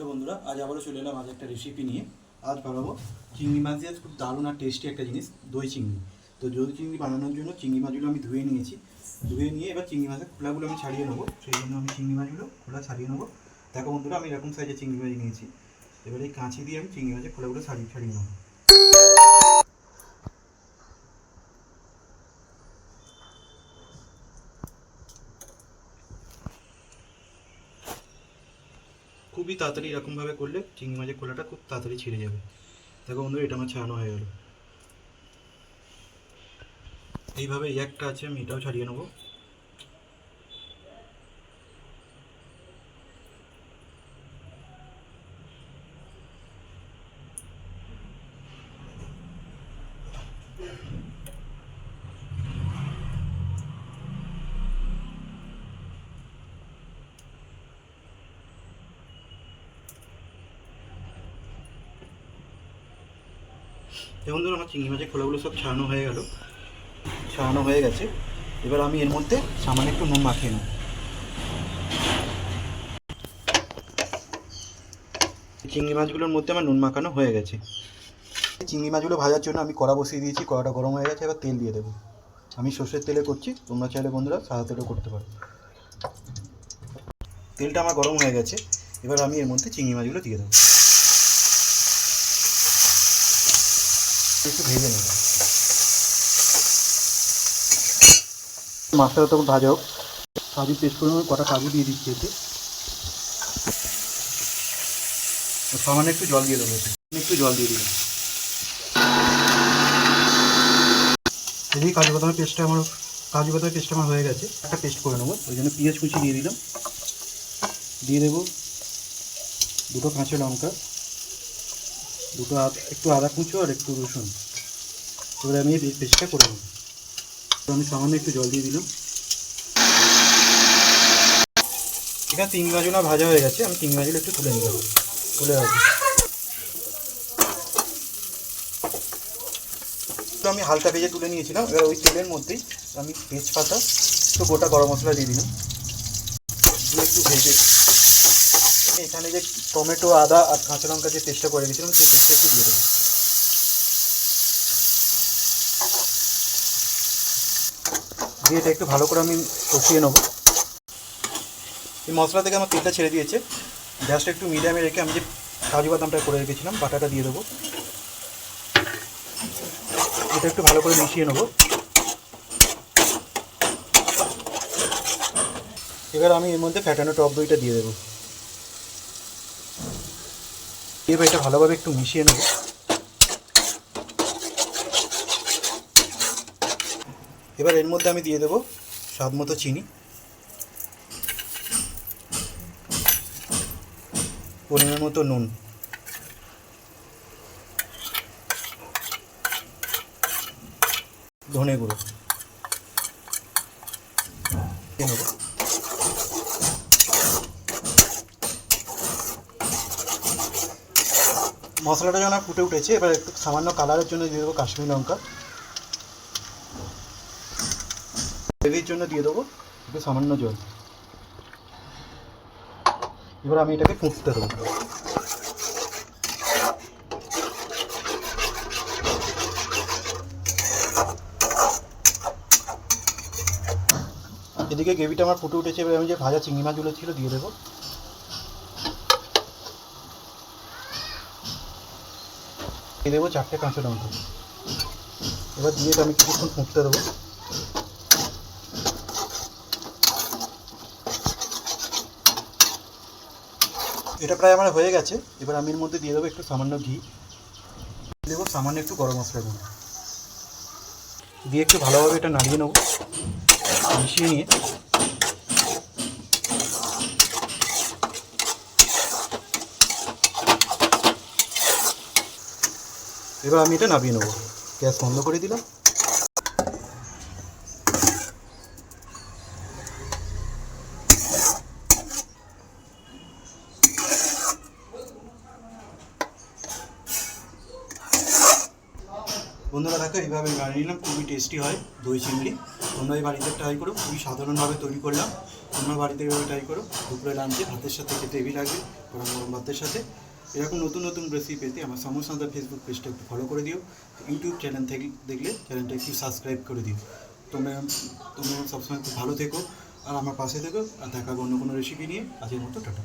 Hello বন্ধুরা, আজ আবারও চলে এলাম আজ একটা রেসিপি নিয়ে। আজ বানাবো চিংড়ি মাছ দিয়ে খুব দারুণ আর টেস্টি একটা জিনিস, দই চিংড়ি। তো দই চিংড়ি বানানোর জন্য চিংড়ি মাছগুলো আমি ধুয়ে নিয়েছি। ধুয়ে নিয়ে এবার চিংড়ি মাছের খোলাগুলো আমি ছাড়িয়ে নেবো। সেই জন্য আমি চিংড়ি মাছগুলো খোলা ছাড়িয়ে নেবো। দেখো বন্ধুরা, আমি এরকম সাইজের চিংড়ি মাছ নিয়েছি। এবার এই কাঁচি দিয়ে আমি চিংড়ি মাছের খোলাগুলো ছাড়িয়ে নেবো। খুবই তাড়াতাড়ি এরকমভাবে করলে চিংড়ি মাছের খোলাটা খুব তাড়াতাড়ি ছিঁড়ে যাবে। দেখো বন্ধুরা, এটা আমার ছাড়ানো হয়ে গেল। এইভাবে একটা আছে, আমি এটাও ছাড়িয়ে নেবো। যেমন ধরুন, আমার চিংড়ি মাছের খোলাগুলো সব ছাড়ানো হয়ে গেছে। এবার আমি এর মধ্যে সামান্য একটু নুন মাখিয়ে নেব। চিংড়ি মাছগুলোর মধ্যে আমার নুন মাখানো হয়ে গেছে। চিংড়ি মাছগুলো ভাজার জন্য আমি কড়া বসিয়ে দিয়েছি। কড়াটা গরম হয়ে গেছে, এবার তেল দিয়ে দেবো। আমি সর্ষের তেলে করছি, তোমরা চাইলে বন্ধুরা সাদা তেলেও করতে পারো। তেলটা আমার গরম হয়ে গেছে, এবার আমি এর মধ্যে চিংড়ি মাছগুলো দিয়ে দেবো। একটু ভেজে নেব। মাছটা তখন ভাজা হোক। কাজু পেস্ট করে কটা কাজু দিয়ে দিচ্ছি এতে। সামান্য একটু জল দিয়ে দেবো। একটু জল দিয়ে দিলাম। এই কাজু বাদামের পেস্টটা আমার হয়ে গেছে। একটা পেস্ট করে নেবো, ওই জন্য পেঁয়াজ কুচি দিয়ে দিলাম। দিয়ে দেবো দুটো কাঁচা লঙ্কা, একটু আদা কুচো আর একটু রসুন। এবারে আমি এই পেস্টটা করে নেবো। আমি সামান্য একটু জল দিয়ে দিলাম। এখানে চিংড়ি মাছগুলো ভাজা হয়ে গেছে, আমি চিংড়ি মাছগুলো একটু তুলে নিলাম। তুলে রাখবো। আমি হালকা ভেজে তুলে নিয়েছিলাম। এবার ওই তেলের মধ্যেই আমি তেজপাতা, একটু গোটা গরম মশলা দিয়ে দিলাম। একটু ভেজে এখানে যে টমেটো, আদা আর কাঁচা লঙ্কা যে পেস্টটা করে রেখেছিলাম, সেই পেস্টটা একটু দিয়ে দেবো। দিয়ে এটা একটু ভালো করে আমি কষিয়ে নেবো। এই মশলা থেকে আমার তেলটা ছেড়ে দিয়েছে। গ্যাসটা একটু মিডিয়ামে রেখে আমি যে কাজু বাদামটা করে রেখেছিলাম, বাটাটা দিয়ে দেবো। এটা একটু ভালো করে মিশিয়ে নেবো। এবার আমি এর মধ্যে ফ্যাটানো টক দইটা দিয়ে দেবো। এবার এটা ভালোভাবে একটু মিশিয়ে নেব। এবার এর মধ্যে আমি দিয়ে দেবো স্বাদ মতো চিনি, পরিমাণ মতো নুন, ধনে গুঁড়ো দিয়ে নেব। মশলাটা যখন ফুটে উঠেছে, এবার একটু সামান্য কালারের জন্য দিয়ে দেবো কাশ্মীরি লঙ্কা। গ্রেভির জন্য দিয়ে দেবো একটু সামান্য জল। এবার আমি এটাকে ফুটতে দেবো। এদিকে গ্রেভিটা আমার ফুটে উঠেছে। এবার আমি যে ভাজা চিংড়ি মাছগুলো ছিল দিয়ে দেবো। দিয়ে দেবো 4টে কাঁচা লঙ্কা। এবার দিয়ে আমি কিছুক্ষণ ফুটতে দেবো। এটা প্রায় আমার হয়ে গেছে। এবার আমি এর মধ্যে দিয়ে দেবো একটু সামান্য ঘি, দেবো সামান্য একটু গরম মশলা গুঁড়ো দিয়ে একটু ভালোভাবে এটা নাড়িয়ে নেবো। মিশিয়ে নিয়ে এবার আমি এটা নামিয়ে নেবো। গ্যাস বন্ধ করে দিলাম। বন্ধুরা দেখো, এইভাবে বানিয়ে নিলাম। খুবই টেস্টি হয় দই চিংড়ি। তোমরা এই বাড়িতে ট্রাই করো। খুবই সাধারণভাবে তৈরি করলাম। তোমরা বাড়িতে এভাবে ট্রাই করো। দুপুরে লাঞ্চে ভাতের সাথে খেতে হেভি লাগবে, গরম গরম ভাতের সাথে। এরকম নতুন নতুন রেসিপি পেতে আমার সমসান্দা ফেসবুক পেজটা একটু ফলো করে দিও। ইউটিউব চ্যানেল থেকে দেখলে চ্যানেলটা একটু সাবস্ক্রাইব করে দিও। তোমরা তোমরা সবসময় খুব ভালো থেকো আর আমার পাশে থেকো। আর দেখাবো অন্য কোনো রেসিপি নিয়ে। আজকের মতো টাটা।